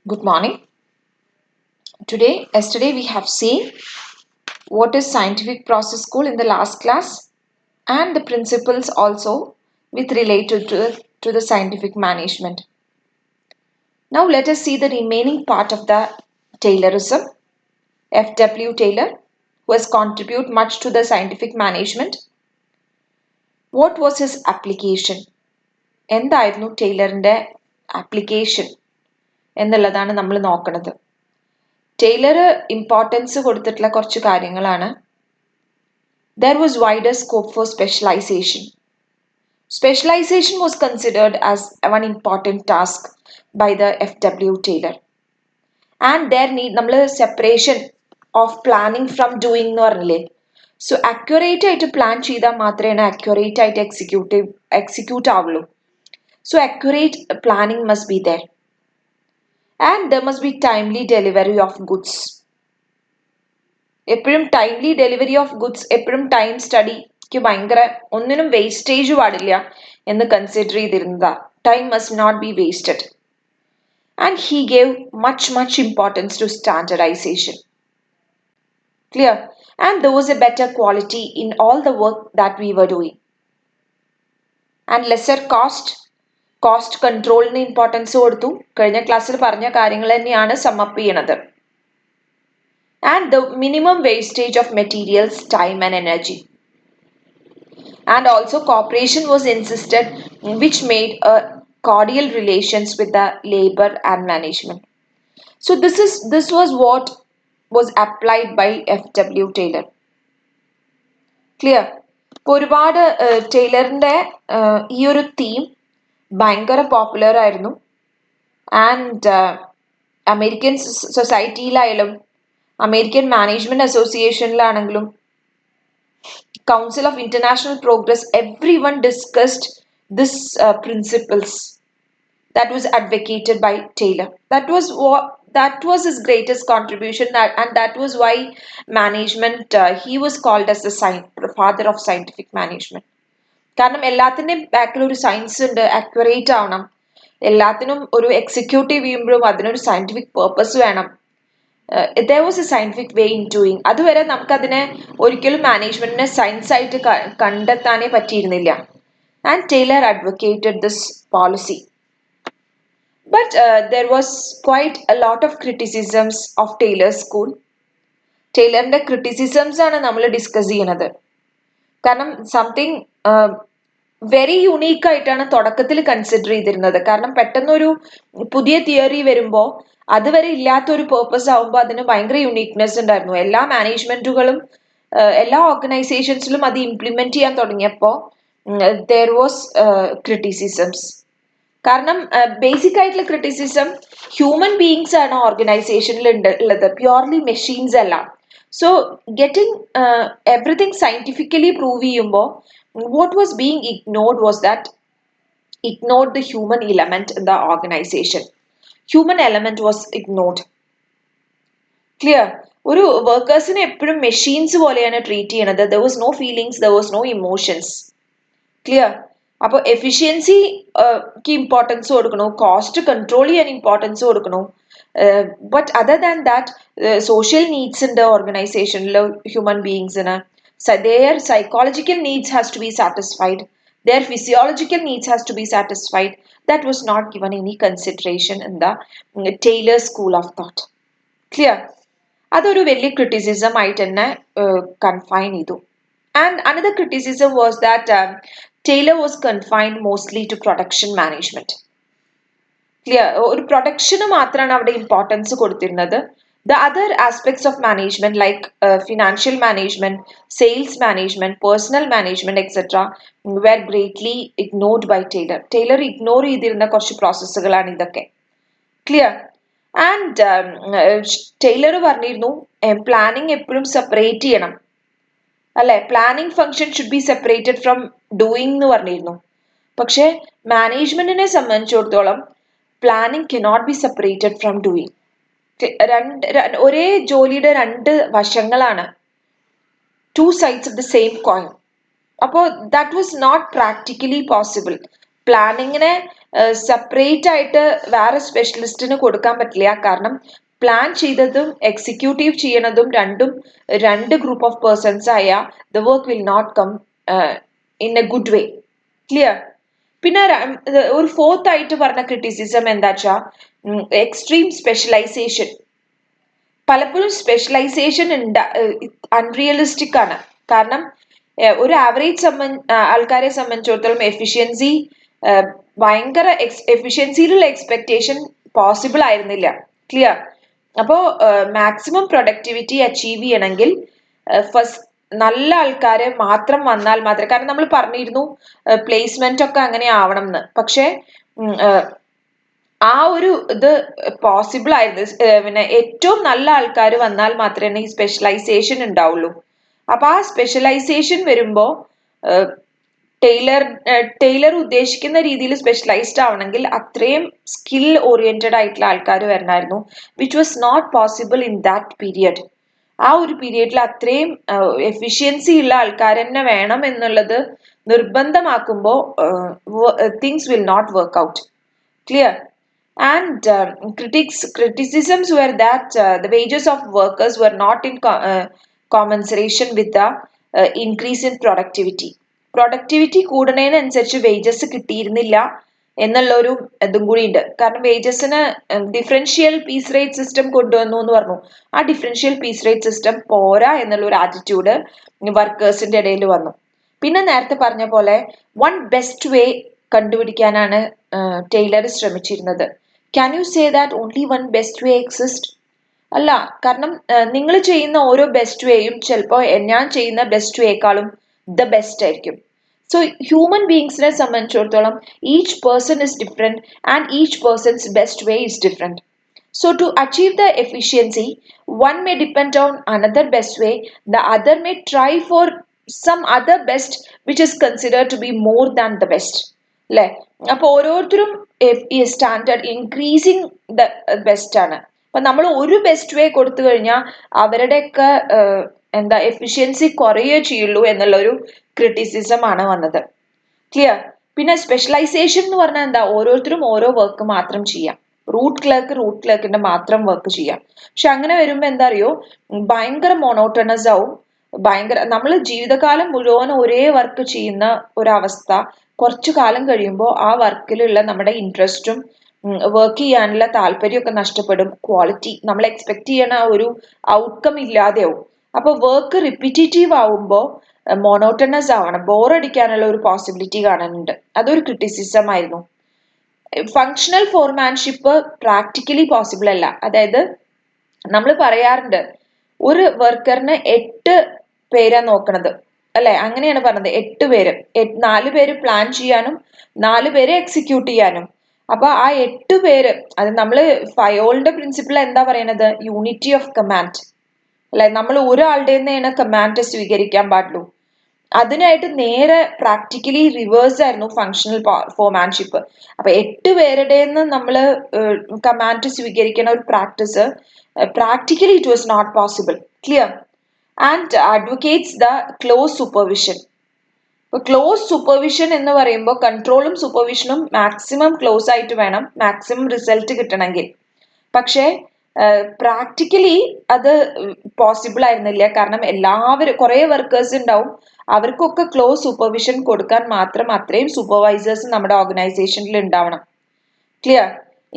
Good morning. Yesterday we have seen what is scientific process school in the last class and the principles also with related to the scientific management. Now let us see the remaining part of the Taylorism. F.W. Taylor, who has contributed much to the scientific management. What was his application? എന്തായിരുന്നു ടൈലറിന്റെ application എന്നുള്ളതാണ് നമ്മൾ നോക്കുന്നത്. Taylor importance കൊടുത്തിട്ടുള്ള കുറച്ച് കാര്യങ്ങളാണ്. There was wider scope for specialization. Specialization was considered as one important task by the F.W. Taylor. And there need നമ്മൾ separation of planning from doing എന്ന് പറഞ്ഞില്ലേ. സോ അക്യുറേറ്റ് ആയിട്ട് പ്ലാൻ ചെയ്താൽ മാത്രമേ അക്യുറേറ്റ് ആയിട്ട് എക്സിക്യൂട്ട് ആവുള്ളൂ. So accurate planning must be there. And there must be timely delivery of goods. എപ്പോഴും timely delivery of goods, എപ്പോഴും ടൈം സ്റ്റഡിക്ക് ഭയങ്കര ഒന്നിനും വേസ്റ്റേജ് പാടില്ല എന്ന് കൺസിഡർ ചെയ്തിരുന്നതാ. Time must not be wasted. And he gave much importance to standardisation. Clear? And there was a better quality in all the work that we were doing. And lesser cost കൺട്രോളിന് importance കൊടുത്തു. കഴിഞ്ഞ ക്ലാസ്സിൽ പറഞ്ഞ കാര്യങ്ങൾ തന്നെയാണ് sum up ചെയ്യണത്. And the minimum wastage of materials, time and energy. And also cooperation was insisted, which made a cordial relations with the labor and management. So this was what was applied by F.W. Taylor. Clear? ഒരുപാട് ടൈലറിന്റെ ഈ ഒരു theme ഭയങ്കര popular ആയിരുന്നു. And American സൊസൈറ്റിയിലായാലും American management അസോസിയേഷനിലാണെങ്കിലും Council of International Progress, everyone discussed this principles that was advocated by Taylor. That was his greatest contribution, and that was why management he was called as the father of scientific management. കാരണം എല്ലാത്തിൻ്റെയും ബാക്കിൽ ഒരു science ഉണ്ട്, accurate ആവണം. എല്ലാത്തിനും ഒരു executive ചെയ്യുമ്പോഴും അതിനൊരു സയന്റിഫിക് പേർപ്പസ് വേണം. there was a scientific way in doing. അതുവരെ നമുക്കതിനെ ഒരിക്കലും മാനേജ്മെന്റിനെ സയൻസ് ആയിട്ട് കണ്ടെത്താനേ പറ്റിയിരുന്നില്ല. And Taylor advocated this policy. But there was quite a lot of criticisms of Taylor's school. ടൈലറിന്റെ ക്രിറ്റിസിസംസ് ആണ് നമ്മൾ ഡിസ്കസ് ചെയ്യണത്. കാരണം സംതിങ് വെരി യുണീക്ക് ആയിട്ടാണ് തുടക്കത്തിൽ കൺസിഡർ ചെയ്തിരുന്നത്. കാരണം പെട്ടെന്നൊരു പുതിയ തിയറി വരുമ്പോൾ അതുവരെ ഇല്ലാത്തൊരു പേർപ്പസ് ആവുമ്പോൾ അതിന് ഭയങ്കര യുണീക്നെസ് ഉണ്ടായിരുന്നു. എല്ലാ മാനേജ്മെന്റുകളും എല്ലാ ഓർഗനൈസേഷൻസിലും അത് ഇംപ്ലിമെന്റ് ചെയ്യാൻ തുടങ്ങിയപ്പോൾ there was ക്രിറ്റിസിസംസ്. കാരണം ബേസിക് ആയിട്ടുള്ള ക്രിറ്റിസിസം ഹ്യൂമൻ ബീയിങ്സ് ആണ് ഓർഗനൈസേഷനിൽ ഉള്ളത്, പ്യുവർലി മെഷീൻസ് അല്ല. So getting everything scientifically prove ചെയ്യുമ്പോൾ what was being ignored was that ignored the human element in the organization. Human element was ignored. Clear? ഒരു വർക്കേഴ്സിനെ എപ്പോഴും machines പോലെയാണ് ട്രീറ്റ് ചെയ്യണത്. there was no feelings, there was no emotions. Clear? അപ്പോൾ എഫിഷ്യൻസിക്ക് importance കൊടുക്കണു, cost control ചെയ്യാൻ importance കൊടുക്കണു. But other than that social needs ഉണ്ട് ഓർഗനൈസേഷനിൽ ഹ്യൂമൻ ബീയിങ്സിന്. their psychological needs has to be satisfied, their physiological needs has to be satisfied. That was not given any consideration in the Taylor school of thought. Clear? അതൊരു വലിയ criticism ആയിട്ട് തന്നെ confine ചെയ്തു. And another criticism was that Taylor was confined mostly to production management. Clear? ഒരു production മാത്രമാണ് അവിടെ importance കൊടുത്തിരുന്നത്. The other aspects of management like financial management, sales management, personal management, etc. were greatly ignored by Taylor. Taylor ignore ചെയ്തിരുന്ന കുറച്ച് പ്രോസസ്സുകളാണ് ഇതൊക്കെ. Clear? And Taylor പറഞ്ഞിരുന്നു planning എപ്പോഴും സെപ്പറേറ്റ് ചെയ്യണം, അല്ലെ? Planning function should be separated from doing എന്ന് പറഞ്ഞിരുന്നു. പക്ഷെ മാനേജ്മെന്റിനെ സംബന്ധിച്ചിടത്തോളം planning cannot be separated from doing. ഒരേ ജോലിയുടെ രണ്ട് വശങ്ങളാണ്, two sides of the same coin. അപ്പോൾ that was not practically possible. പ്ലാനിങ്ങിനെ സെപ്പറേറ്റ് ആയിട്ട് വേറെ സ്പെഷ്യലിസ്റ്റിന് കൊടുക്കാൻ പറ്റില്ല. കാരണം പ്ലാൻ ചെയ്തതും എക്സിക്യൂട്ടീവ് ചെയ്യണതും രണ്ട് ഗ്രൂപ്പ് ഓഫ് പേഴ്സൺസ് ആയ the work will not come in a good way. Clear? പിന്നെ ഒരു ഫോർത്ത് ആയിട്ട് പറഞ്ഞ ക്രിറ്റിസിസം എന്താ വെച്ചാ എക്സ്ട്രീം സ്പെഷ്യലൈസേഷൻ. പലപ്പോഴും സ്പെഷ്യലൈസേഷൻ അൺറിയലിസ്റ്റിക് ആണ്. കാരണം ഒരു ആവറേജ് ആൾക്കാരെ സംബന്ധിച്ചിടത്തോളം എഫിഷ്യൻസി ഭയങ്കര എഫിഷ്യൻസിയിലുള്ള എക്സ്പെക്ടേഷൻ പോസിബിൾ ആയിരുന്നില്ല. ക്ലിയർ? അപ്പോ മാക്സിമം പ്രൊഡക്ടിവിറ്റി അച്ചീവ് ചെയ്യണമെങ്കിൽ ഫസ്റ്റ് നല്ല ആൾക്കാര് മാത്രം വന്നാൽ മാത്രമേ, കാരണം നമ്മൾ പറഞ്ഞിരുന്നു പ്ലേസ്മെന്റ് ഒക്കെ അങ്ങനെ ആവണം എന്ന്. പക്ഷെ ആ ഒരു ഇത് പോസിബിൾ ആയിരുന്നു. പിന്നെ ഏറ്റവും നല്ല ആൾക്കാർ വന്നാൽ മാത്രമേ ഈ സ്പെഷ്യലൈസേഷൻ ഉണ്ടാവുള്ളൂ. അപ്പൊ ആ സ്പെഷ്യലൈസേഷൻ വരുമ്പോ ടൈലർ ഉദ്ദേശിക്കുന്ന രീതിയിൽ സ്പെഷ്യലൈസ്ഡ് ആവണമെങ്കിൽ അത്രയും സ്കിൽ ഓറിയന്റഡ് ആയിട്ടുള്ള ആൾക്കാർ വരണമായിരുന്നു, which was not possible in that period. ആ ഒരു പീരിയഡിൽ അത്രയും എഫിഷ്യൻസി ഉള്ള ആൾക്കാർ തന്നെ വേണം എന്നുള്ളത് നിർബന്ധമാക്കുമ്പോൾ things will not work out. Clear? And criticisms were that the wages of workers were not in commensuration with the increase in productivity. Productivity കൂടുന്നതിനനുസരിച്ച് വേജസ് കിട്ടിയിരുന്നില്ല എന്നുള്ള ഒരു ഇതും കൂടി ഉണ്ട്. കാരണം വേജസിന് ഡിഫറൻഷ്യൽ പീസ് റേറ്റ് സിസ്റ്റം കൊണ്ടുവന്നു എന്ന് പറഞ്ഞു. ആ ഡിഫറൻഷ്യൽ പീസ് റേറ്റ് സിസ്റ്റം പോരാ എന്നുള്ള ഒരു ആറ്റിറ്റ്യൂഡ് വർക്കേഴ്സിന്റെ ഇടയിൽ വന്നു. പിന്നെ നേരത്തെ പറഞ്ഞ പോലെ വൺ ബെസ്റ്റ് വേ കണ്ടുപിടിക്കാനാണ് ടൈലർ ശ്രമിച്ചിരുന്നത്. Can you say that only one best way exist? അല്ല, കാരണം നിങ്ങൾ ചെയ്യുന്ന ഓരോ ബെസ്റ്റ് വേയും ചിലപ്പോൾ ഞാൻ ചെയ്യുന്ന ബെസ്റ്റ് വേക്കാളും ദ ബെസ്റ്റ് ആയിരിക്കും. സോ ഹ്യൂമൻ ബീങ്സിനെ സംബന്ധിച്ചിടത്തോളം each person is different and each person's best way is different. So to achieve the efficiency, one may depend on another best way, the other may try for some other best which is considered to be more than the best. അല്ലെ? അപ്പൊ ഓരോരുത്തരും ഈ standard increasing the best ആണ്. അപ്പൊ നമ്മൾ ഒരു best way കൊടുത്തു കഴിഞ്ഞാൽ അവരുടെയൊക്കെ എന്താ എഫിഷ്യൻസി കുറയേ ചെയ്യുള്ളൂ എന്നുള്ള ഒരു ക്രിറ്റിസിസം ആണ് വന്നത്. ക്ലിയർ? പിന്നെ സ്പെഷ്യലൈസേഷൻ എന്ന് പറഞ്ഞാൽ എന്താ? ഓരോരുത്തരും ഓരോ വർക്ക് മാത്രം ചെയ്യാം. റൂട്ട് ക്ലർക്കിന്റെ മാത്രം വർക്ക് ചെയ്യാം. പക്ഷെ അങ്ങനെ വരുമ്പോ എന്താ അറിയോ, ഭയങ്കര മോണോട്ടണസ് ആവും. നമ്മൾ ജീവിതകാലം മുഴുവൻ ഒരേ വർക്ക് ചെയ്യുന്ന ഒരവസ്ഥ കുറച്ചു കാലം കഴിയുമ്പോൾ ആ വർക്കിലുള്ള നമ്മുടെ ഇൻട്രസ്റ്റും വർക്ക് ചെയ്യാനുള്ള താല്പര്യമൊക്കെ നഷ്ടപ്പെടും. ക്വാളിറ്റി നമ്മൾ എക്സ്പെക്ട് ചെയ്യണ ഒരു ഔട്ട്കം ഇല്ലാതെയാവും. അപ്പൊ വർക്ക് റിപ്പീറ്റേറ്റീവ് ആവുമ്പോൾ മോണോട്ടണസ് ആവണം, ബോറടിക്കാനുള്ള ഒരു പോസിബിലിറ്റി കാണുന്നുണ്ട്. അതൊരു ക്രിറ്റിസിസം ആയിരുന്നു. ഫങ്ഷണൽ ഫോർമാൻഷിപ്പ് പ്രാക്ടിക്കലി പോസിബിൾ അല്ല. അതായത് നമ്മൾ പറയാറുണ്ട് ഒരു വർക്കറിന് 8 പേരാ നോക്കണത്, അല്ലെ? അങ്ങനെയാണ് പറഞ്ഞത്. 8 പേര്, 4 പേര് പ്ലാൻ ചെയ്യാനും 4 പേര് എക്സിക്യൂട്ട് ചെയ്യാനും. അപ്പൊ ആ 8 പേര്, അത് നമ്മള് ഫയോളിന്റെ പ്രിൻസിപ്പിൾ എന്താ പറയണത്? യൂണിറ്റി ഓഫ് കമാൻഡ്, അല്ലെ? നമ്മൾ ഒരാളുടെ തന്നെയാണ് കമാൻഡ് സ്വീകരിക്കാൻ പാടുള്ളൂ. അതിനായിട്ട് നേരെ പ്രാക്ടിക്കലി റിവേഴ്സ് ആയിരുന്നു ഫങ്ഷണൽ ഫോർമാൻഷിപ്പ്. അപ്പൊ 8 പേരുടെ നമ്മൾ കമാൻഡ് സ്വീകരിക്കുന്ന ഒരു practice practically it was not possible. Clear? And advocates the close supervision. Close supervision എന്ന് പറയുമ്പോൾ കൺട്രോളും സൂപ്പർവിഷനും മാക്സിമം ക്ലോസ് ആയിട്ട് വേണം മാക്സിമം റിസൾട്ട് കിട്ടണമെങ്കിൽ. പക്ഷേ പ്രാക്ടിക്കലി അത് പോസിബിൾ ആയിരുന്നില്ല. കാരണം എല്ലാവരും കുറെ വർക്കേഴ്സ് ഉണ്ടാവും, അവർക്കൊക്കെ ക്ലോസ് സൂപ്പർവിഷൻ കൊടുക്കാൻ മാത്രം അത്രയും സൂപ്പർവൈസേഴ്സ് നമ്മുടെ ഓർഗനൈസേഷനിൽ ഉണ്ടാവണം. ക്ലിയർ?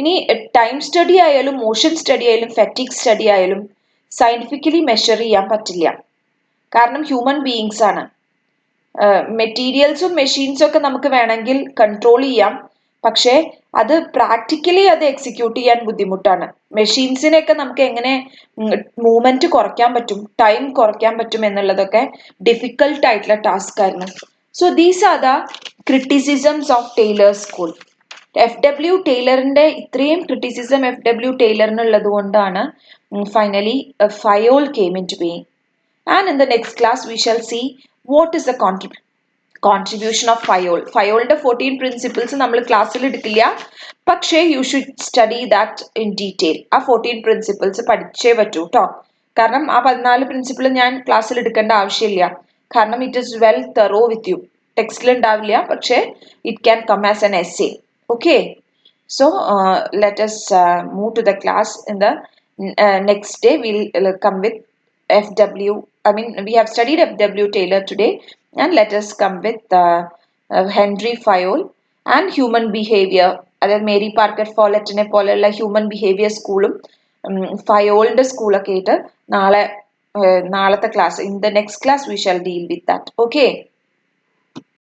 ഇനി ടൈം സ്റ്റഡി ആയാലും മോഷൻ സ്റ്റഡി ആയാലും ഫാറ്റിക് സ്റ്റഡി ആയാലും സയന്റിഫിക്കലി മെഷർ ചെയ്യാൻ പറ്റില്ല. കാരണം ഹ്യൂമൻ ബീയിങ്സ് ആണ്. മെറ്റീരിയൽസും മെഷീൻസും ഒക്കെ നമുക്ക് വേണമെങ്കിൽ കൺട്രോൾ ചെയ്യാം, പക്ഷേ അത് പ്രാക്ടിക്കലി അത് എക്സിക്യൂട്ട് ചെയ്യാൻ ബുദ്ധിമുട്ടാണ്. മെഷീൻസിനെയൊക്കെ നമുക്ക് എങ്ങനെ മൂവ്മെന്റ് കുറയ്ക്കാൻ പറ്റും, ടൈം കുറയ്ക്കാൻ പറ്റും എന്നുള്ളതൊക്കെ ഡിഫിക്കൽട്ട് ആയിട്ടുള്ള ടാസ്ക് ആയിരുന്നു. So these are the criticisms of Taylor school. FW ടൈലറിന്റെ ഇത്രയും ക്രിറ്റിസിസം FW ടൈലറിനുള്ളത് കൊണ്ടാണ് finally Fayol came into being. And in the next class we shall see what is the contribution of Fayol. ഫയോളിന്റെ 14 principles നമ്മൾ ക്ലാസ്സിൽ എടുക്കില്ല, പക്ഷേ you should study that in detail. ആ 14 പ്രിൻസിപ്പിൾസ് പഠിച്ചേ പറ്റൂ കേട്ടോ. കാരണം ആ 14 പ്രിൻസിപ്പിൾ ഞാൻ ക്ലാസ്സിൽ എടുക്കേണ്ട ആവശ്യമില്ല. കാരണം it is well thorough with you. ടെക്സ്റ്റിൽ ഉണ്ടാവില്ല, പക്ഷേ it can come as an essay. Okay, so let us move to the class. In the next day we'll come with FW. I mean, we have studied FW Taylor today, and let us come with Henry Fayol and human behavior. അതായത് Mary Parker ഫോളറ്റിനെ പോലെയുള്ള human behaviour സ്കൂളും ഫയോളിന്റെ സ്കൂളൊക്കെ ആയിട്ട് നാളത്തെ class in the next class we shall deal with that. Okay.